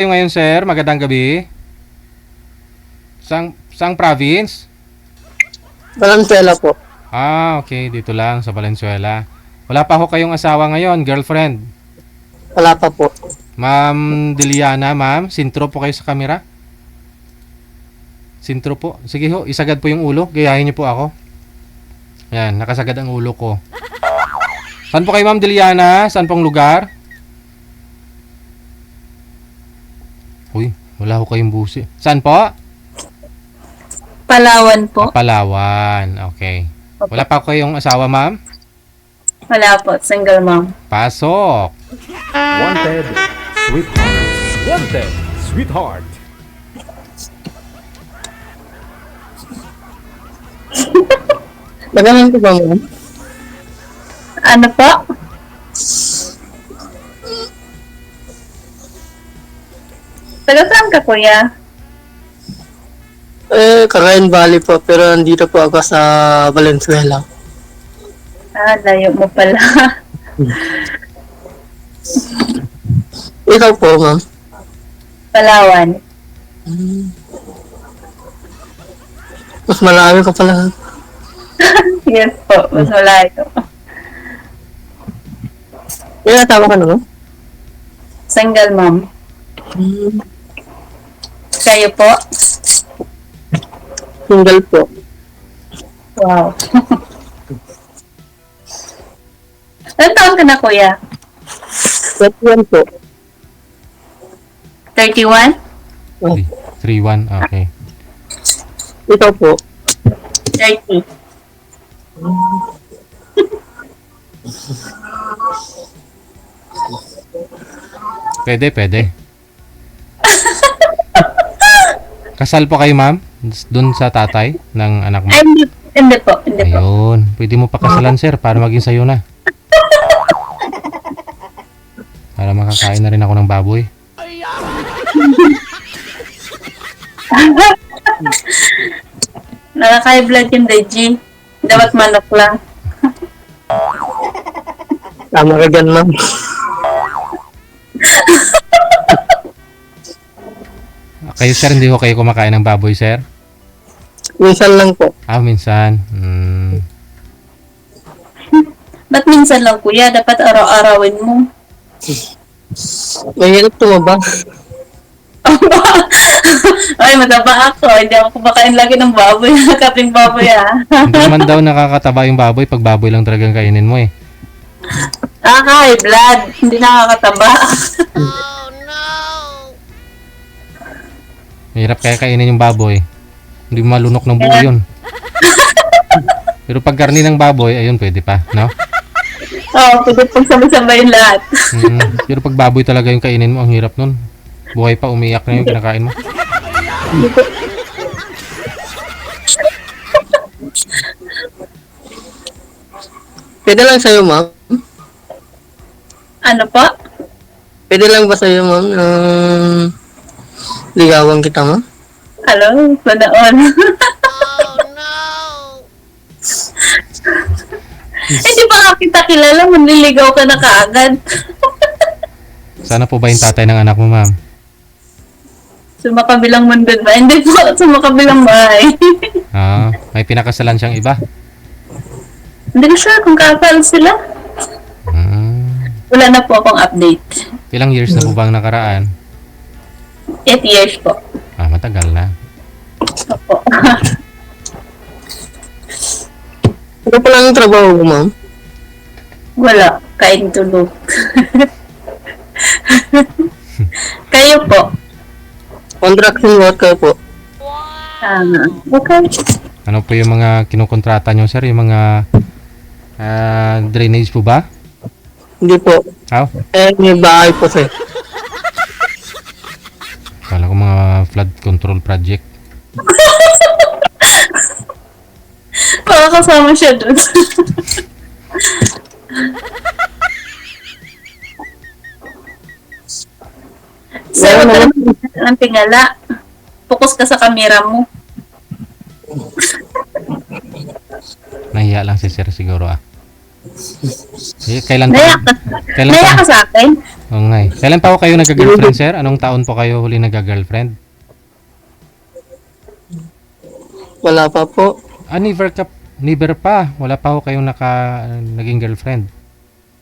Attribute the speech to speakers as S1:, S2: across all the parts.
S1: Kayo ngayon, sir, magandang gabi. Sang province?
S2: Valenzuela po.
S1: Okay, dito lang sa Valenzuela. Wala pa ho kayong asawa ngayon, girlfriend.
S2: Wala pa po.
S1: Ma'am Diliana, ma'am, sintro po kayo sa camera. Sintro po. Sige ho, isagad po yung ulo. Gayahin niyo po ako. Yan, nakasagad ang ulo ko. Saan po kayo, Ma'am Diliana? Saan pong lugar? Uy, wala ho kayong busi. Saan po?
S3: Palawan po.
S1: Palawan. Okay. Wala pa kayong asawa, ma'am?
S3: Wala po. Single mom.
S1: Pasok.
S4: Wanted, sweetheart. Wanted, sweetheart.
S2: Magaling ko ba mo?
S3: Ano po? Taga saan ka, kuya?
S2: Cagayan Valley po, pero nandito po ako sa Valenzuela.
S3: Layo mo pala.
S2: Ikaw po, ma'am.
S3: Palawan.
S2: Mas malaki ka pala.
S3: Yes po. Mas malayo.
S2: Tama ka na, ma'am?
S3: Single mom. Kayo po?
S2: Single po.
S3: Wow. Ilan taon ka na, kuya?
S2: 31 po.
S3: 31?
S1: 3-1. Okay.
S2: Ikaw po.
S3: 30.
S1: Pwede. Kasal po kayo, ma'am? Doon sa tatay ng anak mo?
S3: Ay, hindi po. Hindi po.
S1: Ayun. Pwede mo pakasalan, sir, para maging sayo na. Para makakain na rin ako ng baboy.
S3: Nakaka-high blood yung Deji. Dapat manok lang.
S2: Tama ka dyan, ma'am.
S1: Kayo, sir, hindi ko kayo kumakain ng baboy, sir?
S2: Minsan lang po.
S1: Minsan.
S3: Ba't minsan lang, kuya? Dapat araw-arawin mo.
S2: Mahirap tumaba.
S3: Ay, mataba ako. Hindi ako kumakain lagi ng baboy. Kaping baboy,
S1: Hindi naman daw nakakataba yung baboy pag baboy lang talagang kainin mo eh.
S3: High blood. Hindi nakakataba.
S1: Mahirap kaya kainin yung baboy. Hindi mo malunok ng buo yun. Pero pag karni ng baboy, ayun, pwede pa, no?
S3: Oo, pwede pag sabay-sabayin lahat.
S1: Pero pag baboy talaga yung kainin mo, ang hirap nun. Buhay pa, umiyak na yung kinakain mo.
S2: Pwede lang sa'yo, ma'am.
S3: Ano po?
S2: Pwede lang ba sa'yo, ma'am? Ligawan kita, ma'am?
S3: Hello? Sana all. Hindi pa nga kita kilala. Manliligaw ka na kaagad.
S1: Sana po ba yung tatay ng anak mo, ma'am?
S3: Sumakabilang mundo ba? Hindi po. Sumakabilang bahay.
S1: May pinakasalan siyang iba.
S3: Hindi ko sure kung kakal sila. Wala na po akong update.
S1: Ilang years na po bang nakaraan?
S3: 8 years po.
S1: Matagal na.
S3: Opo.
S2: Ano pa lang ang trabaho mo, ma'am?
S3: Wala. Kain tulog. Kayo po.
S2: Contraction worker po.
S3: Okay.
S1: Ano po yung mga kinukontrata nyo, sir? Yung mga drainage po ba?
S2: Hindi po. May bahay po, sir.
S1: Kala ko mga flood control project.
S3: Pakakasama siya dun. Sir, wag ka naman ng tingala. Focus ka sa camera mo.
S1: Nahiya lang si sir siguro. Kailan
S3: Naiyak ka sa akin?
S1: Oo nga eh. Kailan pa ho kayo nagka-girlfriend, sir? Anong taon po kayo huli nagka-girlfriend?
S2: Wala pa po.
S1: Never pa. Wala pa ho kayong naging girlfriend.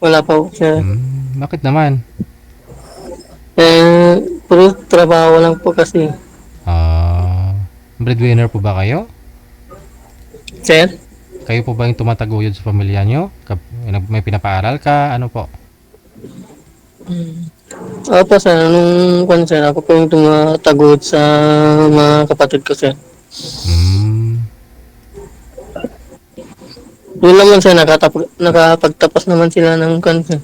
S2: Wala pa po, sir.
S1: Bakit naman?
S2: Puro trabaho lang po kasi.
S1: Breadwinner po ba kayo?
S2: Sir?
S1: Kayo po ba yung tumataguyod sa pamilya nyo? May pinapaaral ka? Ano po?
S2: Opo, sir. Kwan, sir, ako po yung tumatagod sa mga kapatid ko, sir. Yun naman, sir, nakapagtapos naman sila ng kwan, sir.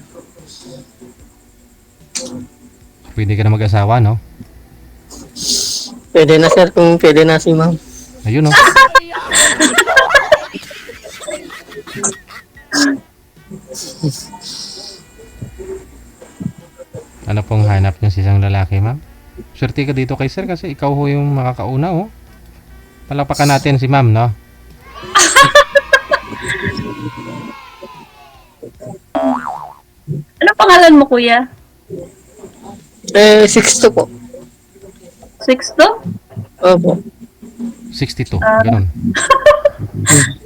S1: Pwede ka na mag-asawa, no?
S2: Pwede na, sir, kung pwede na si ma'am.
S1: Ayun, no? Ano pong hanap niyo sa isang lalaki, ma'am? Swerte ka dito kay sir kasi ikaw ho yung makakauna, oh. Palakpakan natin si ma'am, no?
S3: Ano pangalan mo, kuya?
S2: 6'2" po.
S3: 6'2"?
S2: Opo.
S1: 62, ganun.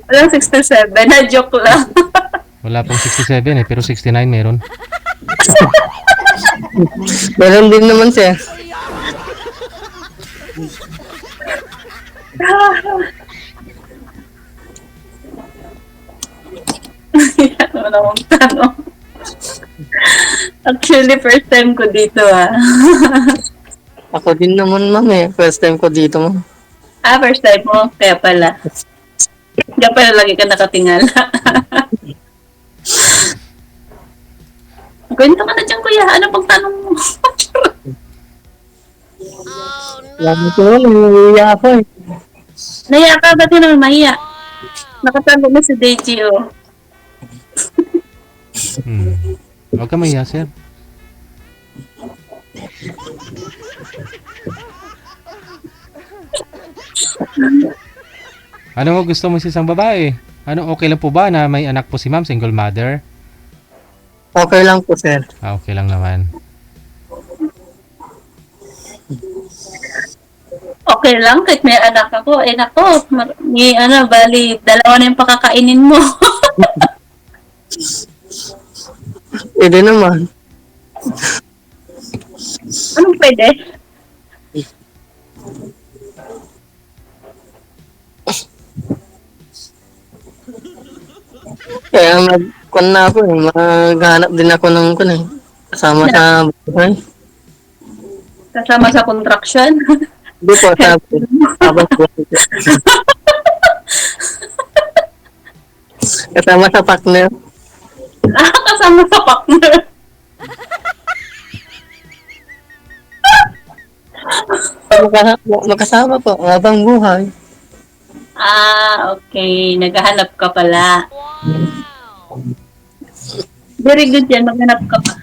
S3: Walang 67. Na-joke lang.
S1: Wala pong 67 eh, pero 69 meron.
S2: Meron din naman, sir.
S3: Ano na akong tanong. Actually, first time ko dito, ah.
S2: Ako din naman, ma'am, eh. First time ko dito, ma'am.
S3: First time mo. Kaya pala. Kaya pala lagi ka nakatingala. Kwento ka na dyan, kuya. Ano pang tanong mo?
S2: Lagi ko, nangyayaya ako, eh.
S3: Naiya ka? Ba't yun naman mahiya? Nakatango na si Deji, oh.
S1: Huwag ka mahiya, sir. Ano mo gusto mo sa isang babae? Ano, okay lang po ba na may anak po si ma'am, single mother?
S2: Okay lang po, sir.
S1: Okay lang naman.
S3: Okay lang, kahit may anak ako. Eh, nako, may bali, dalawa na yung pakakainin mo.
S2: Pwede naman.
S3: Anong pwede?
S2: Kaya mag-kwan na ako, eh. Maghanap din ako ng kwan, eh. Kasama sa buhay.
S3: Kasama sa contraction.
S2: Hindi po, habang buhay. Kasama sa partner.
S3: Kasama sa partner.
S2: Magkasama po, habang buhay.
S3: Okay. Naghahanap ka pala. Very good yan. Maghanap ka pa.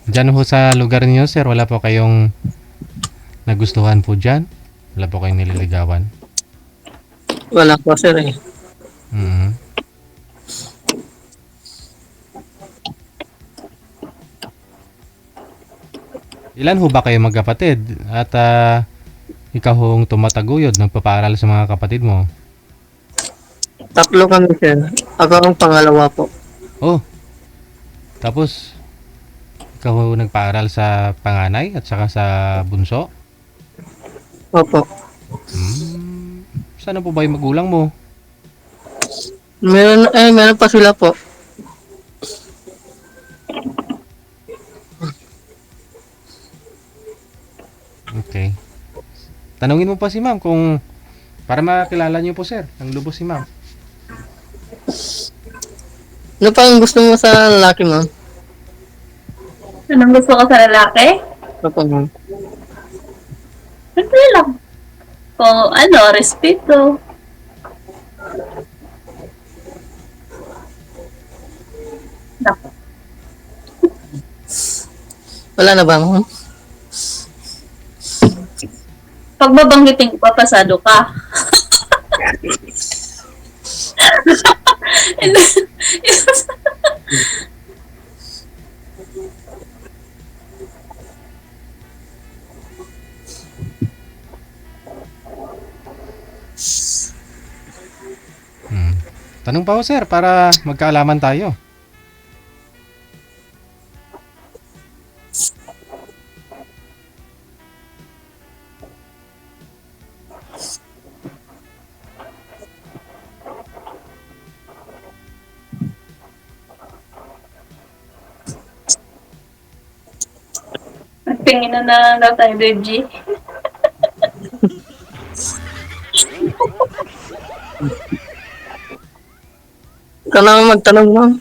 S1: Diyan ho sa lugar niyo, sir, wala po kayong nagustuhan po dyan? Wala po kayong nililigawan?
S2: Wala po, sir, eh.
S1: Ilan ho ba kayo magkapatid? At ikaw hong tumataguyod, nagpapaaral sa mga kapatid mo?
S2: 3 kami, sir. Ako ang pangalawa po.
S1: Oh, tapos ikaw ho nagpaaral sa panganay at saka sa bunso?
S2: Opo.
S1: Sana po ba yung magulang mo?
S2: Meron pa sila po.
S1: Okay. Tanungin mo pa si ma'am kung para makilala niyo po, sir, ang lubos si ma'am.
S2: Ano pa ang gusto mo sa lalaki, ma'am?
S3: Anong gusto ko sa lalaki?
S2: Opo, ma'am.
S3: Simple lang. Kung respeto. Naku.
S2: Wala na ba, ma'am?
S3: Pag babanggitin ko, papasado ka.
S1: Tanong pa ho, sir, para magkaalaman tayo.
S3: Nagtingin na daw tayo, G.
S2: Ikaw na magtanong, ma'am.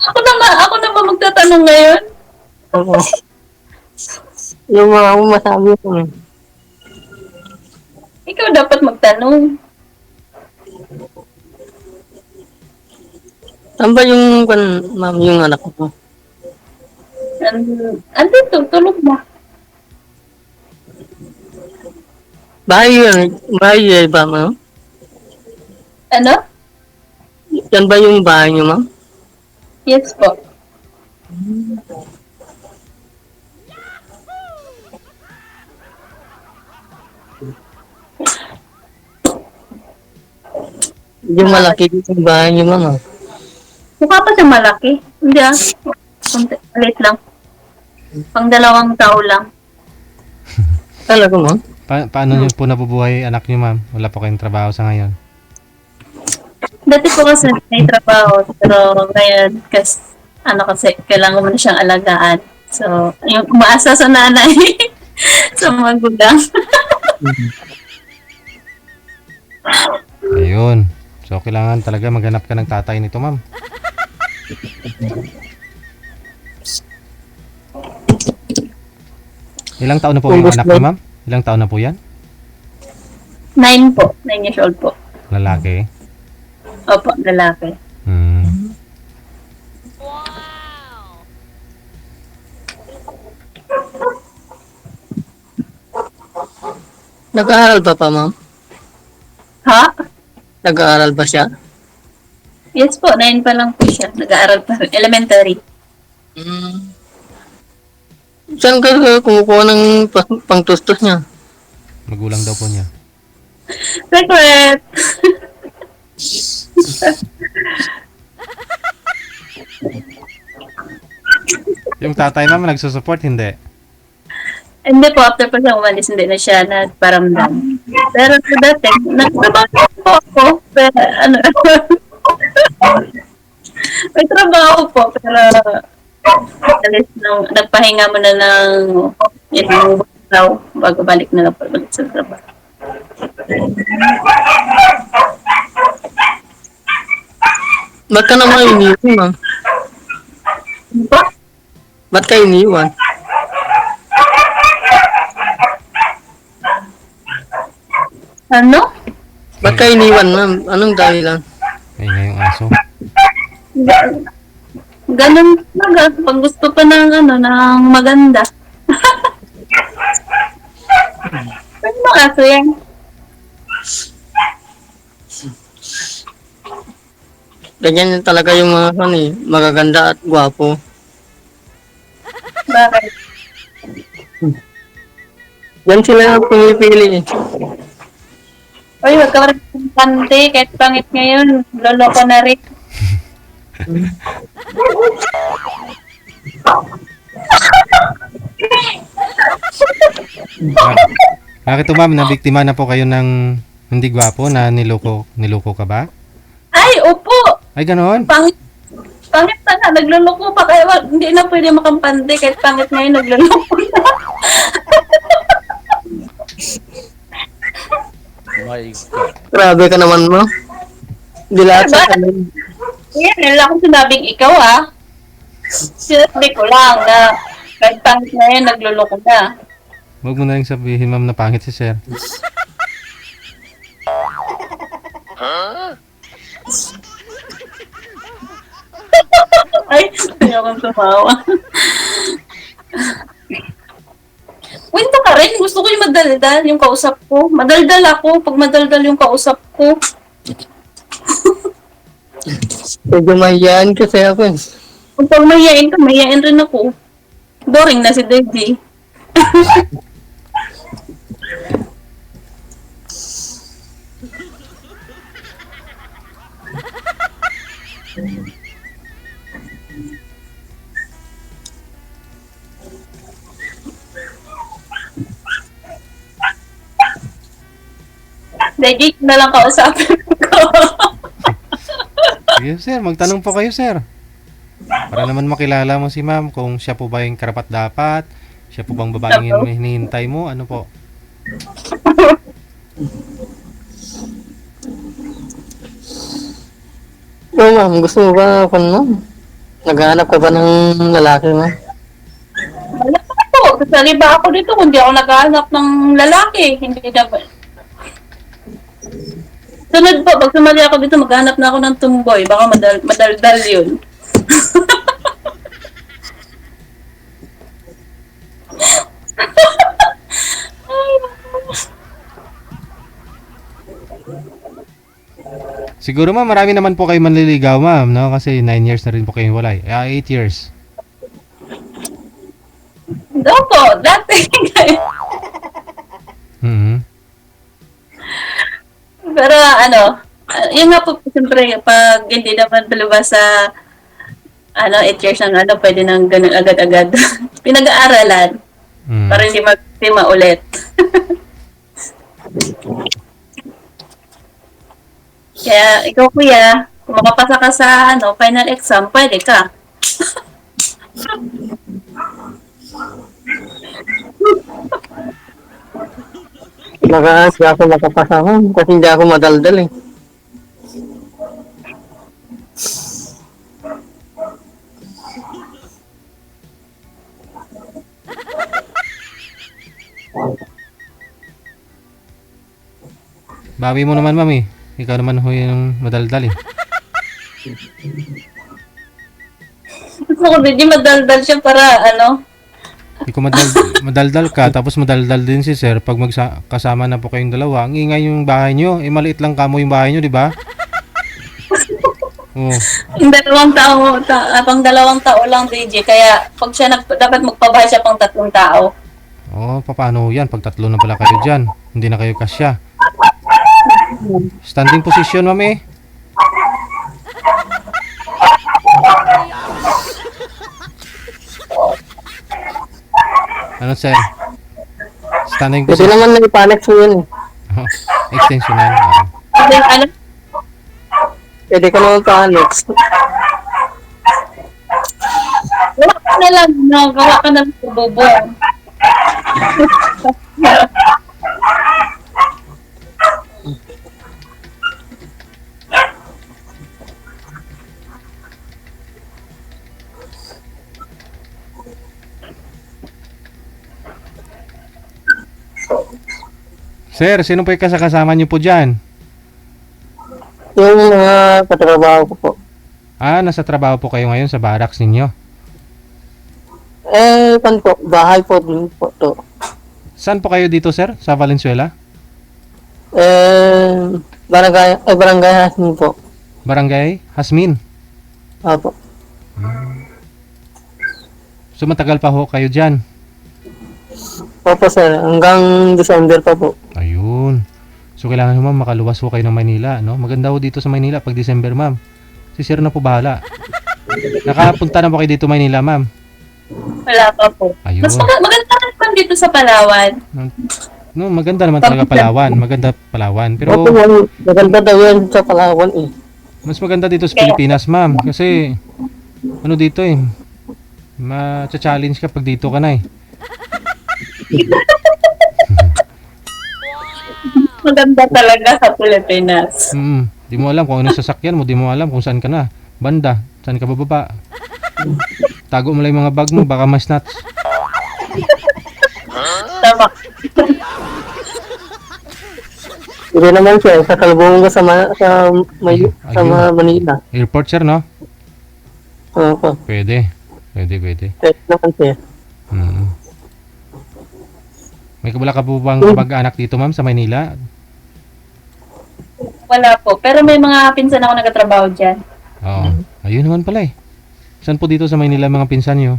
S3: Ako na ba magtatanong ngayon?
S2: Oo. Yung mga masabi ko.
S3: Ikaw dapat magtanong.
S2: Saan ba yung, ma'am, yung anak ko?
S3: Andito, tulog na.
S2: Bahay ba, ma'am?
S3: Ano?
S2: Yan ba yung bahay niyo, ma'am?
S3: Yes po.
S2: Yung malaki yung bahay niyo, ma'am.
S3: Mukha pa siya malaki. Hindi ah. Kunti, maliit lang. Pang 2 tao lang.
S2: Talaga, ma'am?
S1: Paano niyo po nabubuhay anak niyo, ma'am? Wala po kayong trabaho sa ngayon.
S3: Dati po kasi may trabaho, pero ngayon, kasi kailangan mo na siyang alagaan. So, yung umaasa sa nanay, sa magulang.
S1: Ayun. So, kailangan talaga maghanap ka ng tatay nito, ma'am. Ilang taon na po yung anak niyo, ma'am? Ilang taon na po yan?
S3: 9 po. 9 years old po.
S1: Lalaki.
S3: Opo, lalaki.
S1: Hmm.
S2: Nag-aaral pa, ma'am?
S3: Ha?
S2: Nag-aaral ba siya?
S3: Yes po, 9 pa lang po siya. Nag-aaral pa. Elementary.
S2: Saan ka kumukuha ng pangtustos niya?
S1: Magulang daw po niya.
S3: Secret!
S1: Yung tatay, ma'am, nagsusupport, hindi.
S3: Hindi po, after po siya umalis, hindi na siya nagparamdam. Pero dati, nagtrabaho po ako. Pero, may trabaho po, pero alis nagpahinga muna ng ilang buwan bago balik na lang po ulit sa trabaho.
S2: Ba't ka naman iniwan, ma'am?
S3: Ano po?
S2: Ba't ka iniwan?
S3: Ano?
S2: Ba't ka iniwan, ma'am? Anong dahilan?
S1: Ay, ngayong aso.
S3: Ganun talaga. Pag gusto pa ng ng maganda. Ano mo aso yan?
S2: Ganyan yun talaga yung mga magaganda at gwapo.
S3: Bakit?
S2: Yan sila ang pumipili eh.
S3: Uy, wag ka rin pante. Kahit pangit ngayon, loloko na rin.
S1: Bakit to, ma'am? Nabiktima na po kayo ng hindi gwapo na niloko ka ba?
S3: Ay, opo!
S1: Ay, ganoon?
S3: Pangit na nga, nagluloko pa kaya hindi na pwede makampante kahit pangit ngayon, nagluloko na.
S5: My God.
S2: Grabe ka naman, mo. Hindi lahat sa kanila.
S3: Yan, nila akong sinabing ikaw sinabi ko lang na kahit pangit ngayon, nagluloko na.
S1: Huwag mo na rin sabihin, ma'am, na pangit si sir.
S3: Ay, ayokong tumawa. Kwento ka rin. Gusto ko yung madaldal, yung kausap ko. Madaldal ako pag madaldal yung kausap ko.
S2: Medyo mahihain kasi ako eh.
S3: Kung pag mahihain ka, mahihain rin ako. Boring na si Debbie. Debbie, na lang kausapin ko.
S1: Sige sir, magtanong po kayo sir. Para naman makilala mo si ma'am kung siya po ba yung karapat dapat, siya po bang babaeng hinihintay mo, ano po?
S2: Oo ma'am, gusto mo ba ako ma'am? Naghahanap ka ba ng lalaki ma'am?
S3: Wala pa po. Kasali ba ako dito kung di ako naghahanap ng lalaki? Hindi na ba? Sunod po, pag sumali ako dito, maghanap na ako ng tumboy. Baka madaldal yun.
S1: Siguro ma'am, marami naman po kayo manliligaw ma'am, no? Kasi 9 years na rin po kayo walay. 8 years.
S3: Opo, dati.
S1: Mhm.
S3: Pero ano, yun nga po, siyempre, pag hindi naman palabas sa 8 years ang pwede nang ganun agad-agad. Pinag-aaralan
S1: Mm.
S3: para hindi magtima ulit. Kaya ikaw kuya, kung makapasa ka sa final exam, pwede ka.
S2: Baka hindi ako makapasa ma'am kasi hindi ako madaldal eh.
S1: Bawi mo naman ma'am eh. Ikaw naman ho yung madaldal eh.
S3: Gusto ko din madaldal siya para
S1: Ikaw madaldal ka, tapos madaldal din si sir pag kasama na po kayong dalawa. Ang ingay yung bahay nyo. Eh, maliit lang kamo yung bahay nyo, di ba? Oh.
S3: yung pang 2 tao lang DJ. Kaya pag siya dapat magpabahay siya pang 3 tao.
S1: Oh, paano yan? Pag 3 na pala kayo dyan, hindi na kayo kasya. Standing position, ma'am eh. Ano, sir? Standing
S2: Pwede
S1: position.
S2: naman na ipanex mo yun eh.
S1: Oh, extensional.
S3: Then,
S2: Pwede ka naman pa-annex.
S3: gawa ka na lang, gawa ka ng bobo.
S1: Sir, sino po yung kasama niyo po dyan?
S2: Yung mga katrabaho ko po.
S1: Ah, nasa trabaho po kayo ngayon sa barracks ninyo.
S2: Pan po, bahay po din po to.
S1: Saan po kayo dito, sir? Sa Valenzuela?
S2: Barangay Hasmin po.
S1: Barangay Hasmin.
S2: Apo.
S1: So matagal pa ho kayo dyan.
S2: Opo sir, hanggang December pa po.
S1: Ayun. So kailangan ho ma'am makaluwas ho kayo ng Maynila, no? Maganda ho dito sa Maynila pag December, ma'am. Si sir na po bahala. Nakapunta na po kayo dito Maynila, ma'am.
S3: Wala pa po.
S1: Ayun.
S3: Mas maganda rin pa dito sa Palawan.
S1: No, maganda naman talaga Palawan. Maganda Palawan. Pero
S2: Opo, maganda daw yan sa Palawan eh.
S1: mas maganda dito sa Pilipinas, ma'am. Kasi ano dito eh. Ma-challenge ka pag dito ka na eh.
S3: Maganda talaga sa Pilipinas.
S1: Di mo alam kung ano sasakyan mo, di mo alam kung saan ka na. Banda, saan ka bababa. Tago mo lang yung mga bag mo, baka ma-snatch.
S3: Tama.
S2: Hindi naman siya, sa Kalbunga sa Manila.
S1: Airport, sir, no?
S2: Opo,
S1: Pwede. Pwede.
S2: pwede naman siya.
S1: Mm. May kabala ka po bang kamag-anak dito, ma'am, sa Maynila?
S3: Wala po. Pero may mga pinsan ako nagtatrabaho dyan.
S1: Oo. Ayun naman pala eh. Saan po dito sa Maynila mga pinsan nyo?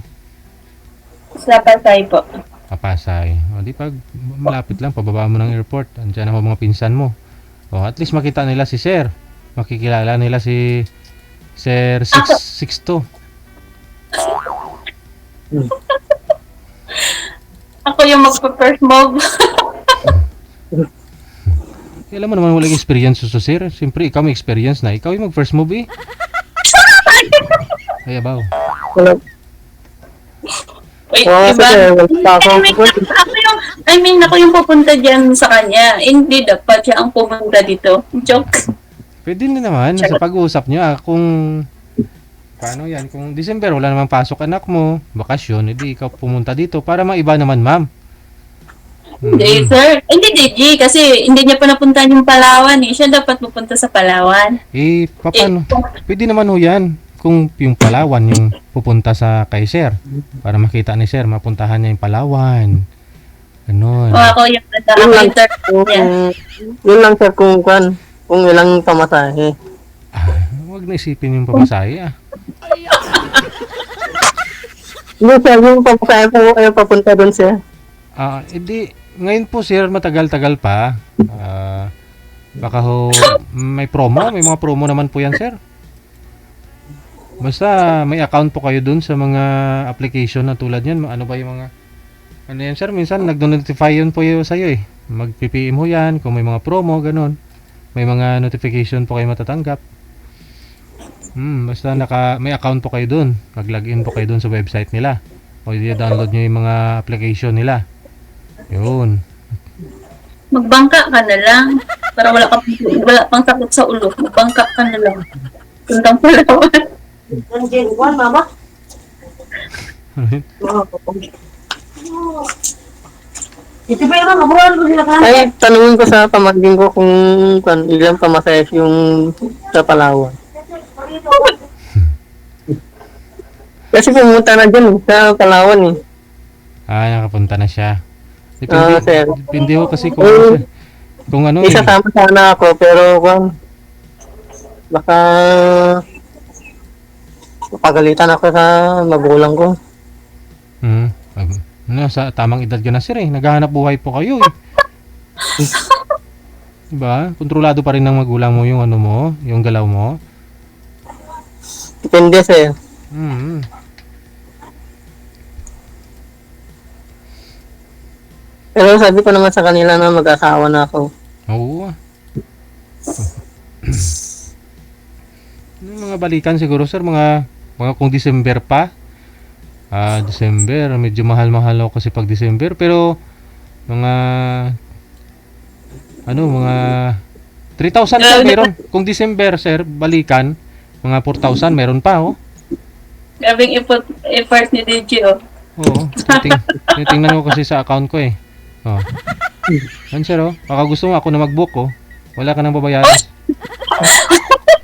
S3: Sa Pasay po.
S1: Papasay. O di pag malapit lang, pababa mo ng airport. Andiyan ang mga pinsan mo. O at least makita nila si Sir. Makikilala nila si Sir
S3: Ako.
S1: 662.
S3: Ako yung magpa-first move.
S1: Alam mo naman walang experience so Sir. Siyempre ikaw may experience na. Ikaw yung mag first move eh. Ay abaw.
S2: Wala.
S3: Wait,
S2: Oo,
S3: diba?
S2: sir, wala pa akong
S3: Ako yung pupunta dyan sa kanya. Hindi dapat siya ang pumunta dito. Joke.
S1: Pwede na naman sa pag-uusap nyo kung paano yan. Kung December wala namang pasok anak mo, bakasyon, edi ikaw pumunta dito para maiba naman ma'am.
S3: Hindi, sir. Hindi, DJ. Kasi hindi niya pa napuntahan yung Palawan eh. Siya dapat pupunta sa Palawan.
S1: Eh, paano? Pwede naman ho yan. Kung yung Palawan yung pupunta sa kay Sir. Para makita ni Sir, mapuntahan niya yung Palawan. Ganun.
S3: O ako yung
S2: Yun lang,
S3: nag-after
S2: kung,
S3: niya.
S2: yun lang sir kung ilang pamasahe.
S1: Huwag na isipin yung pamasahe
S2: Hindi sir, yung pamasahe po kayo papunta doon sir.
S1: Edi, ngayon po Sir, matagal-tagal pa. Baka ho, may mga promo naman po yan Sir. Basta may account po kayo dun sa mga application na tulad yan. Ano ba yung mga ano yan sir? Minsan nag-notify yun po yun sa'yo eh. Mag-PPM ho yan kung may mga promo, ganun. May mga notification po kayo matatanggap. Basta may account po kayo dun. Mag-login po kayo dun sa website nila. O i-download nyo yung mga application nila. Yun.
S3: Magbangka ka na lang. Para wala pang takot sa ulo. Magbangka ka na lang. Puntang Palawan.
S2: Nandiyan, Juan, mama. Ito ba yung kabuhan ko sila ka? Ay, tanungin ko sa pamangkin ko kung ilang pamasahe yung sa Palawan. Kasi pumunta na dyan sa Palawan eh.
S1: Nakapunta na siya.
S2: Sir.
S1: Depende ho kasi kung ano
S2: Isasama sana ako pero baka pagalitan ako sa magulang ko.
S1: Sa tamang edad ka na Sir eh. Naghahanap buhay po kayo eh. Diba? Kontrolado pa rin ng magulang mo yung ano mo, yung galaw mo.
S2: Depende sir. Pero sabi ko naman sa kanila na mag-asawa na ako.
S1: Oo. Yung mga balikan siguro Sir, mga kung December pa. December, medyo mahal-mahal ako kasi pag December. Pero, mga 3,000 Sir meron. Kung December Sir, balikan, mga 4,000 meron pa oh.
S3: Gabing effort ni DJ oh.
S1: Oo. Tingnan ko kasi sa account ko eh. Oh. Yan Sir oh. Baka gusto mo ako na mag-book oh. Wala ka nang babayaran.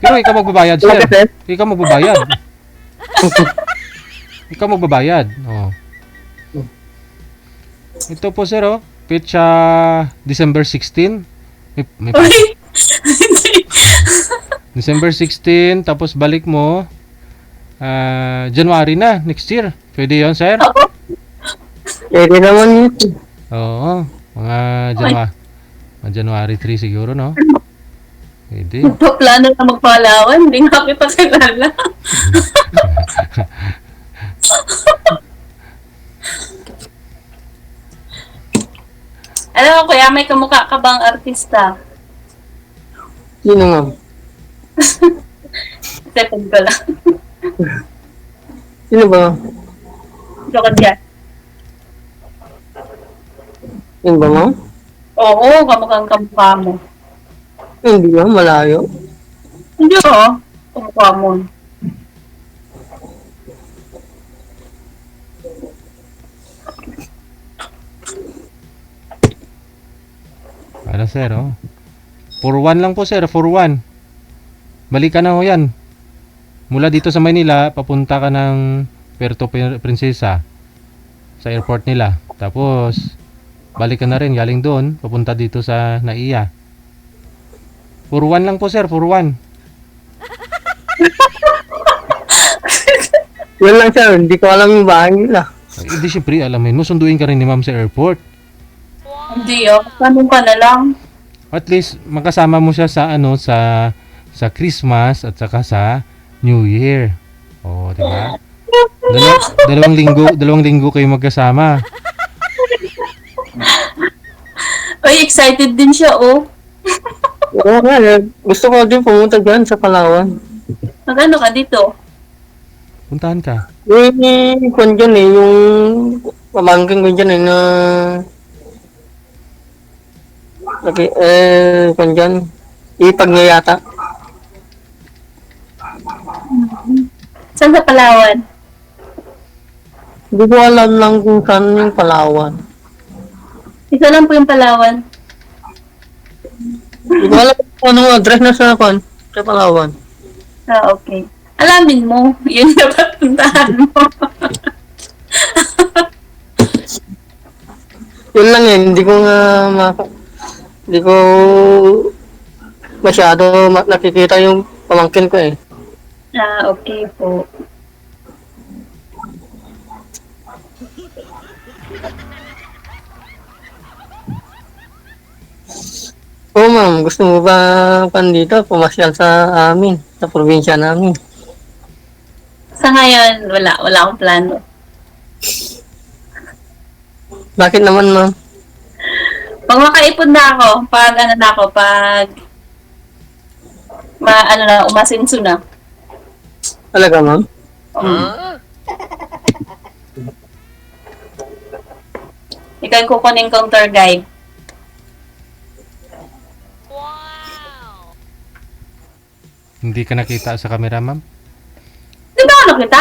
S1: Pero ikaw magbabayad Sir. Ikaw magbabayad. Ikaw magbabayad. Oh. Ito po Sir oh. Petsa December 16. May December 16 tapos balik mo January na next year. Pwede 'yon, Sir?
S2: Pwede naman yun.
S1: Oo. Mga January 3 siguro, no? Pwede.
S3: Plano na magpalawan, hindi nga kita kilala. Alam mo, kuya, may kamukha ka bang artista?
S2: Sino nga?
S3: Second ko lang.
S2: Sino ba?
S3: Joke dyan.
S2: Sino ba mo?
S3: Oo, kamukhang kamukha mo.
S2: Hindi ba? Malayo.
S3: Hindi oh, kamukha mo.
S1: Para Sir, oh. 4-1 lang po, Sir. 4-1. Balikan na ho yan. Mula dito sa Maynila, papunta ka ng Puerto Princesa sa airport nila. Tapos, balik ka na rin galing doon, papunta dito sa Naiya. 4-1 lang po, Sir. 4-1.
S2: Yun lang sir, hindi ko alam yung bahay nila.
S1: Ay, hindi syempre, alamin mo, sunduin ka rin ni ma'am sa airport.
S3: Hindi oh. Tanong ka na lang.
S1: At least, makasama mo siya sa ano, sa Christmas at saka sa New Year. O, di ba? Dalawang linggo kayo magkasama.
S3: Ay, excited din siya oh.
S2: Oo nga, gusto ko din pumunta dyan sa Palawan.
S3: Magano ka dito?
S1: Puntahan ka.
S2: Yung kung dyan yung pamangkin ko dyan na kung dyan, ipag niya yata.
S3: Saan sa Palawan?
S2: Hindi ko alam lang kung saan yung Palawan.
S3: Isa lang po yung Palawan.
S2: Hindi ko alam kung anong address na sa Palawan.
S3: Ah, okay. Alamin mo. Yun dapat puntahan mo.
S2: Yun lang hindi ko nga hindi ko masyado nakikita yung pamangkin ko eh.
S3: Ah, okay po.
S2: Oo ma'am, gusto mo ba dito pumasyal sa amin, sa probinsya namin?
S3: Sa ngayon, wala akong plano.
S2: Bakit naman ma'am?
S3: Pag makaipon na ako, pag umasinso na.
S2: Talaga ma'am?
S3: Ikaw yung kukunin kong tour guide.
S1: Hindi ka nakita sa camera, ma'am?
S3: Di ba ano kita?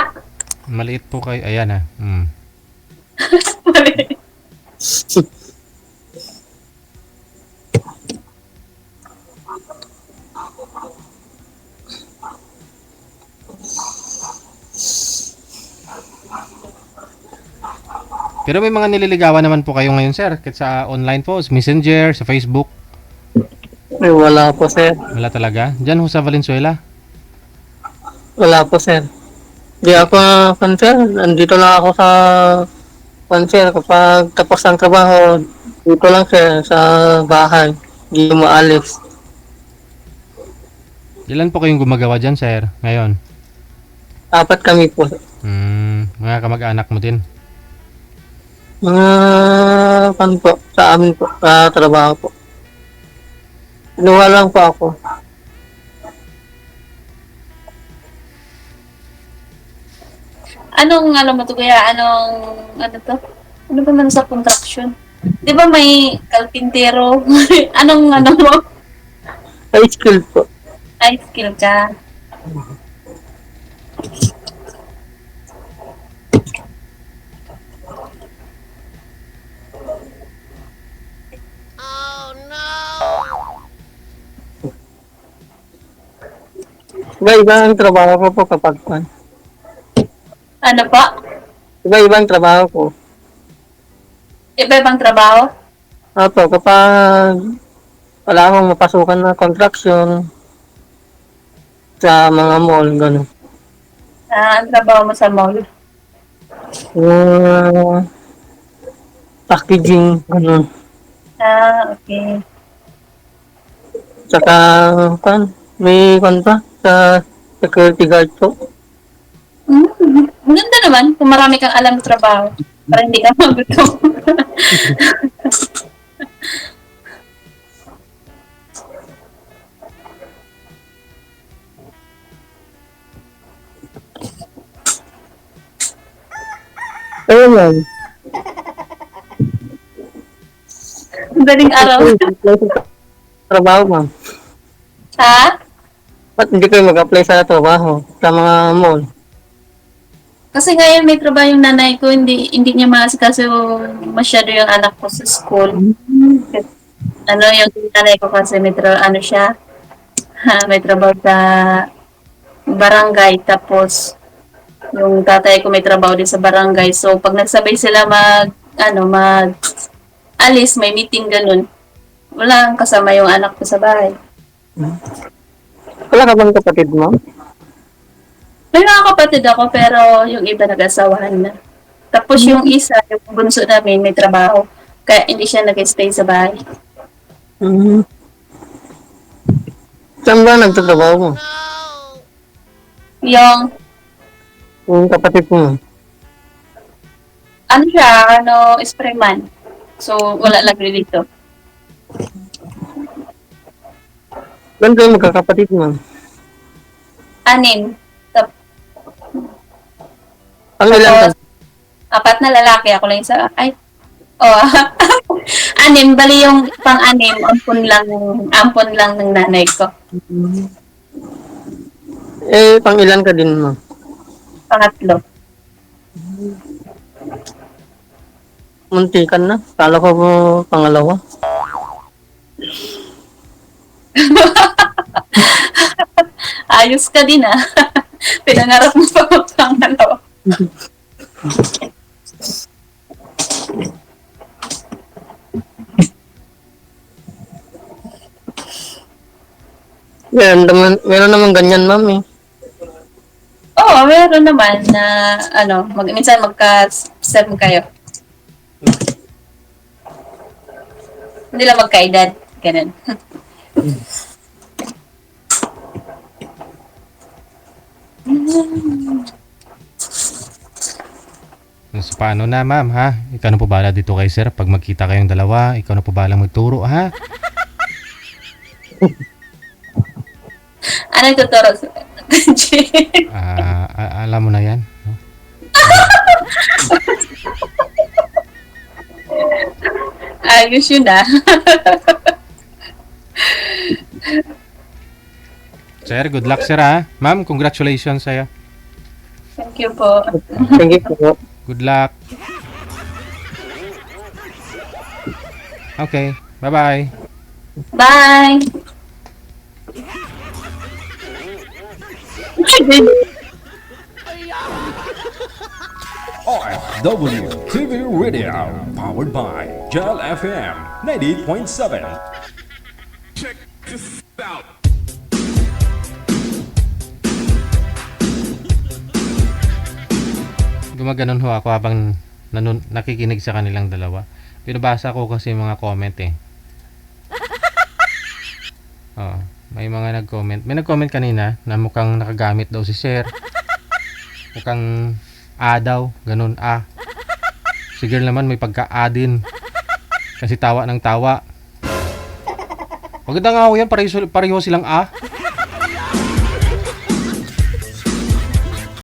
S1: Maliit po kayo. Ayan ah. Pero may mga nililigawan naman po kayo ngayon, sir. Kahit sa online po, sa Messenger, sa Facebook.
S2: Ay, wala po sir.
S1: Wala talaga. Diyan ho sa Valenzuela.
S2: Wala po sir. Di ako sir. Nandito lang ako sa sir. Kapag tapos ang trabaho, dito lang sir sa bahay. Hindi maalis.
S1: Ilan po kayong gumagawa dyan, sir? Ngayon?
S2: 4 kami po.
S1: Mga kamag-anak mo din.
S2: Mga po, sa amin po, sa trabaho po. Inuwa lang po ako.
S3: Anong, alam mo to kaya, ano to? Ano ba man sa contraction? Di ba may kalpintero? Ano mo?
S2: High school po.
S3: High skill ka.
S2: Iba-iba ang trabaho ko po kapag
S3: Ano pa?
S2: Iba-iba ang trabaho ko.
S3: Iba-ibang trabaho?
S2: Opo, kapag wala akong mapasukan na construction sa mga mall, gano'n.
S3: Ang trabaho mo sa mall?
S2: Packaging, gano'n.
S3: Okay.
S2: Tsaka, may pa sa security guard po.
S3: Ang ganda naman kung marami kang alam na trabaho para hindi ka magutom.
S2: Ayun lang.
S3: Ang daling araw.
S2: Trabaho, ma'am.
S3: Ha?
S2: Ba't hindi kayo mag-apply sa trabaho sa mga mall?
S3: Kasi ngayon may trabaho yung nanay ko, hindi niya maasikaso masyado yung anak ko sa school. Yung nanay ko kasi siya, may trabaho sa barangay, tapos yung tatay ko may trabaho din sa barangay. So pag nagsabay sila mag alis, may meeting ganun. Wala kasama yung anak ko sa bahay.
S2: Wala ka bang kapatid mo?
S3: May mga kapatid ako, pero yung iba nag-asawahan na. Tapos yung isa, yung bunso namin, may trabaho. Kaya hindi siya nag-stay sa bahay.
S2: Mm. Saan ba nagtatrabaho mo?
S3: Yung,
S2: Yung kapatid mo.
S3: ano siya, sprayman. So, wala lang rin dito.
S2: Saan kayo magkakapatid mo?
S3: Anim.
S2: Ang ilan ka?
S3: Tapos, 4 na lalaki. Ako lang isa. Ay, oh. Anim. Bali yung pang-anim, ampon lang ng nanay ko.
S2: Eh, pang ilan ka din mo?
S3: Pangatlo.
S2: Muntikan na. Kala ko po pangalawa.
S3: Ayos ka din ah. Pinangarap mo pa ang pangalawa.
S2: Meron naman ganyan, ma'am eh.
S3: Oo, meron naman na minsan magka-serve kayo. Hindi lang magkaedad. Ganun.
S1: So, paano na ma'am ha? Ikaw na po bahala dito kay sir. Pag magkita kayong dalawa, ikaw na po bahala magturo ha?
S3: Ano yung tuturo?
S1: Alam mo na yan. No?
S3: Ayos yun ah.
S1: Sir, good luck sir ha? Ma'am, congratulations sa'yo.
S3: Thank you po.
S2: Thank you po.
S1: Good luck. Okay, bye-bye.
S3: Bye!
S4: RFW TV Radio, powered by Gel FM 98.7.
S1: Gumaganon ho ako habang nakikinig sa kanilang dalawa. Pinabasa ko kasi mga comment eh. Oh, may mga nag-comment. May nag-comment kanina na mukhang nakagamit daw si Sir. Mukhang A daw, ganun A. Si girl naman may pagka-A din. Kasi tawa ng tawa. Maganda nga ho yan, pareho silang A.